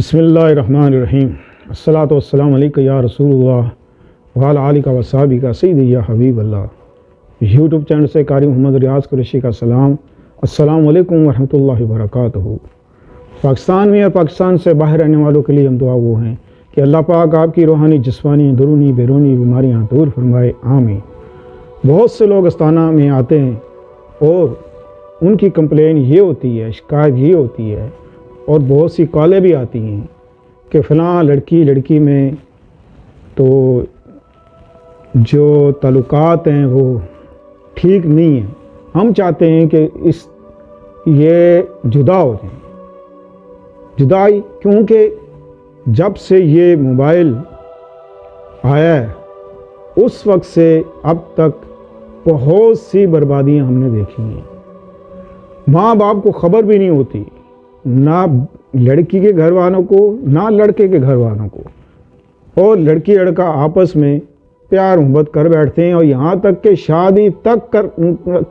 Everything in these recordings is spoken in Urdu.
بسم اللہ الرحمن الرحیم الصلاۃ والسلام علیکہ یا رسول اللہ وعلی آلہ و صحابہ سیدی یا حبیب اللہ۔ یوٹیوب چینل سے قاری محمد ریاض قریشی کا سلام، السلام علیکم ورحمۃ اللہ وبرکاتہ۔ پاکستان میں اور پاکستان سے باہر رہنے والوں کے لیے ہم دعا وہ ہیں کہ اللہ پاک آپ کی روحانی، جسمانی، درونی، بیرونی بیماریاں دور فرمائے، آمین۔ بہت سے لوگ استانہ میں آتے ہیں اور ان کی کمپلین یہ ہوتی ہے، شکایت یہ ہوتی ہے، اور بہت سی کالیں بھی آتی ہیں کہ فلاں لڑکی میں تو جو تعلقات ہیں وہ ٹھیک نہیں ہیں، ہم چاہتے ہیں کہ یہ جدا ہو جائیں۔ جدائی کیونکہ جب سے یہ موبائل آیا ہے اس وقت سے اب تک بہت سی بربادیاں ہم نے دیکھی ہیں۔ ماں باپ کو خبر بھی نہیں ہوتی، نہ لڑکی کے گھر والوں کو نہ لڑکے کے گھر والوں کو، اور لڑکی لڑکا آپس میں پیار محبت کر بیٹھتے ہیں، اور یہاں تک کہ شادی تک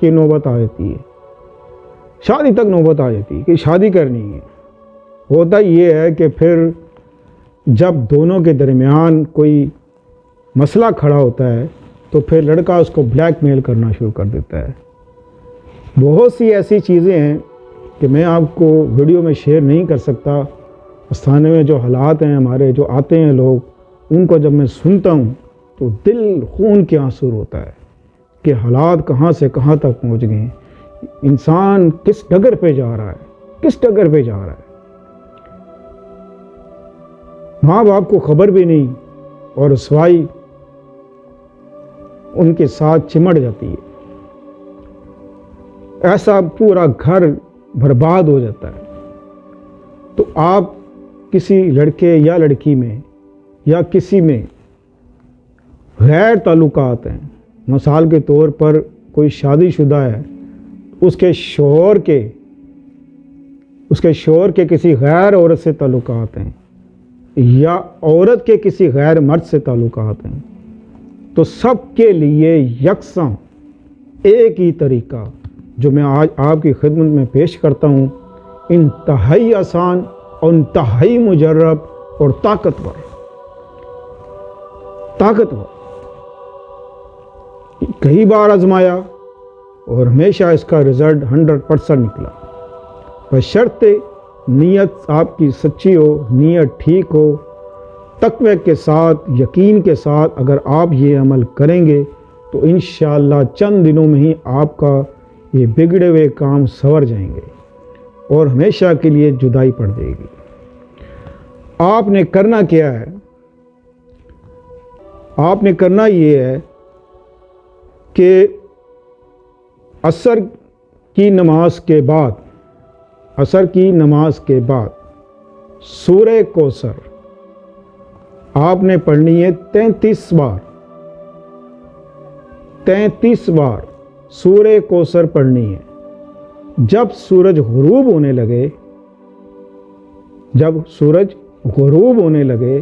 کی نوبت آ جاتی ہے۔ شادی تک نوبت آ جاتی ہے کہ شادی کرنی ہے۔ ہوتا یہ ہے کہ پھر جب دونوں کے درمیان کوئی مسئلہ کھڑا ہوتا ہے تو پھر لڑکا اس کو بلیک میل کرنا شروع کر دیتا ہے۔ بہت سی ایسی چیزیں ہیں کہ میں آپ کو ویڈیو میں شیئر نہیں کر سکتا۔ استانے میں جو حالات ہیں ہمارے، جو آتے ہیں لوگ، ان کو جب میں سنتا ہوں تو دل خون کے آنسو ہوتا ہے کہ حالات کہاں سے کہاں تک پہنچ گئے ہیں۔ انسان کس ڈگر پہ جا رہا ہے، کس ڈگر پہ جا رہا ہے۔ ماں باپ کو خبر بھی نہیں اور رسوائی ان کے ساتھ چمٹ جاتی ہے۔ ایسا پورا گھر برباد ہو جاتا ہے۔ تو آپ کسی لڑکے یا لڑکی میں یا کسی میں غیر تعلقات ہیں، مثال کے طور پر کوئی شادی شدہ ہے، اس کے شوہر کے کسی غیر عورت سے تعلقات ہیں، یا عورت کے کسی غیر مرد سے تعلقات ہیں، تو سب کے لیے یکساں ایک ہی طریقہ جو میں آج آپ کی خدمت میں پیش کرتا ہوں، انتہائی آسان اور انتہائی مجرب اور طاقتور کئی بار آزمایا اور ہمیشہ اس کا رزلٹ 100% نکلا، بشرطے نیت آپ کی سچی ہو، نیت ٹھیک ہو، تقوی کے ساتھ، یقین کے ساتھ اگر آپ یہ عمل کریں گے تو انشاءاللہ چند دنوں میں ہی آپ کا یہ بگڑے ہوئے کام سنور جائیں گے اور ہمیشہ کے لیے جدائی پڑ جائے گی۔ آپ نے کرنا کیا ہے؟ آپ نے کرنا یہ ہے کہ عصر کی نماز کے بعد سورہ کوثر آپ نے پڑھنی ہے 33 بار سورہ کوثر پڑھنی ہے۔ جب سورج غروب ہونے لگے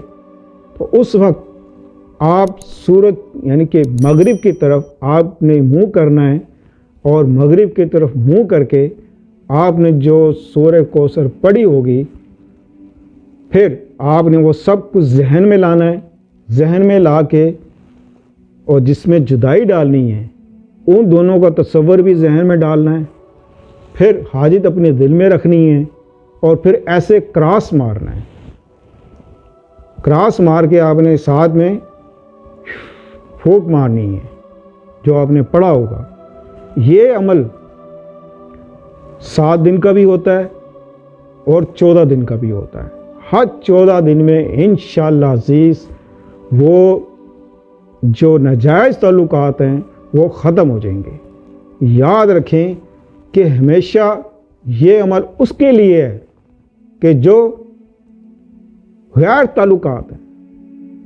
تو اس وقت آپ سورج یعنی کہ مغرب کی طرف آپ نے منہ کرنا ہے، اور مغرب کی طرف منہ کر کے آپ نے جو سورہ کوثر پڑھی ہوگی پھر آپ نے وہ سب کچھ ذہن میں لانا ہے، ذہن میں لا کے، اور جس میں جدائی ڈالنی ہے ان دونوں کا تصور بھی ذہن میں ڈالنا ہے، پھر حاجت اپنے دل میں رکھنی ہے، اور پھر ایسے کراس مارنا ہے۔ کراس مار کے آپ نے ساتھ میں پھونک مارنی ہے جو آپ نے پڑھا ہوگا۔ یہ عمل 7 دن کا بھی ہوتا ہے اور 14 دن کا بھی ہوتا ہے۔ ہر 14 دن میں انشاءاللہ عزیز وہ جو ناجائز تعلقات ہیں وہ ختم ہو جائیں گے۔ یاد رکھیں کہ ہمیشہ یہ عمل اس کے لیے ہے کہ جو غیر تعلقات ہیں،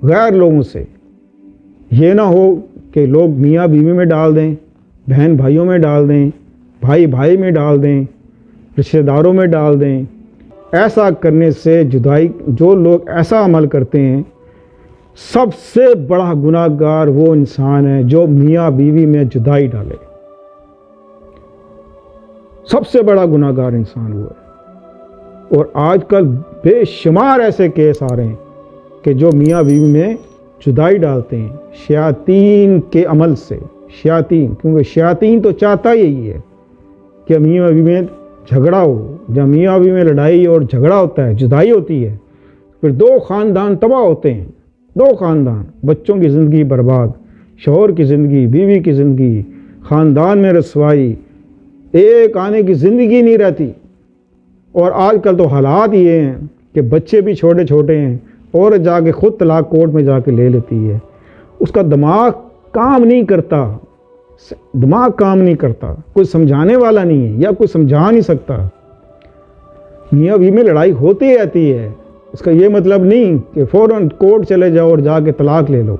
غیر لوگوں سے، یہ نہ ہو کہ لوگ میاں بیوی میں ڈال دیں، بہن بھائیوں میں ڈال دیں، بھائی بھائی میں ڈال دیں، رشتہ داروں میں ڈال دیں۔ ایسا کرنے سے جدائی، جو لوگ ایسا عمل کرتے ہیں، سب سے بڑا گناہ گار وہ انسان ہے جو میاں بیوی میں جدائی ڈالے۔ سب سے بڑا گناہ گار انسان وہ ہے۔ اور آج کل بے شمار ایسے کیس آ رہے ہیں کہ جو میاں بیوی میں جدائی ڈالتے ہیں شیاطین کے عمل سے. شیاطین، کیونکہ شیاطین تو چاہتا یہی ہے کہ میاں بیوی میں جھگڑا ہو. جب میاں بیوی میں لڑائی اور جھگڑا ہوتا ہے، جدائی ہوتی ہے، پھر 2 خاندان تباہ ہوتے ہیں. 2 خاندان، بچوں کی زندگی برباد، شوہر کی زندگی، بیوی کی زندگی، خاندان میں رسوائی، ایک آنے کی زندگی نہیں رہتی. اور آج کل تو حالات یہ ہیں کہ بچے بھی چھوٹے چھوٹے ہیں، اور جا کے خود طلاق کورٹ میں جا کے لے لیتی ہے. اس کا دماغ کام نہیں کرتا، دماغ کام نہیں کرتا، کوئی سمجھانے والا نہیں ہے یا کوئی سمجھا نہیں سکتا. میاں بیوی میں لڑائی ہوتی رہتی ہے، اس کا یہ مطلب نہیں کہ فوراً کورٹ چلے جاؤ اور جا کے طلاق لے لو.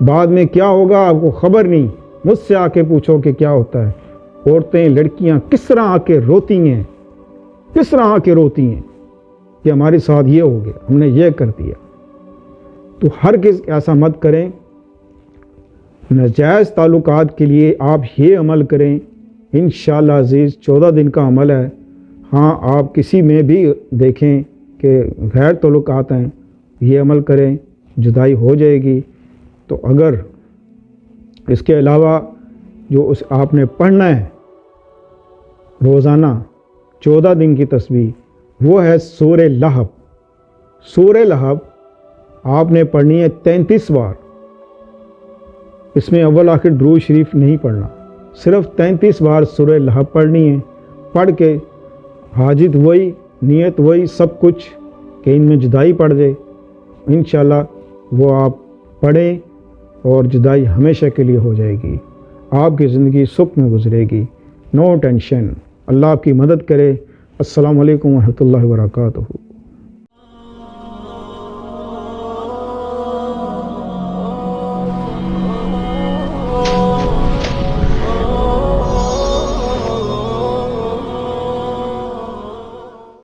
بعد میں کیا ہوگا آپ کو خبر نہیں. مجھ سے آ کے پوچھو کہ کیا ہوتا ہے. عورتیں، لڑکیاں کس طرح آ کے روتی ہیں، کس طرح آ کے روتی ہیں کہ ہمارے ساتھ یہ ہو گیا، ہم نے یہ کر دیا. تو ہرگز ایسا مت کریں. ناجائز تعلقات کے لیے آپ یہ عمل کریں. انشاءاللہ عزیز 14 دن کا عمل ہے. ہاں، آپ کسی میں بھی دیکھیں کہ غیر تعلقات ہیں، یہ عمل کریں، جدائی ہو جائے گی. تو اگر اس کے علاوہ جو آپ نے پڑھنا ہے روزانہ 14 دن کی تسبیح، وہ ہے سورہ لہب. سورہ لہب آپ نے پڑھنی ہے 33 بار. اس میں اول آخر درود شریف نہیں پڑھنا، صرف 33 بار سورہ لہب پڑھنی ہے. پڑھ کے حاجت وہی، نیت وہی، سب کچھ کہ ان میں جدائی پڑ جائے. انشاءاللہ وہ آپ پڑھیں اور جدائی ہمیشہ کے لیے ہو جائے گی. آپ کی زندگی سکھ میں گزرے گی، نو ٹینشن. اللہ آپ کی مدد کرے. السلام علیکم ورحمۃ اللہ وبرکاتہ.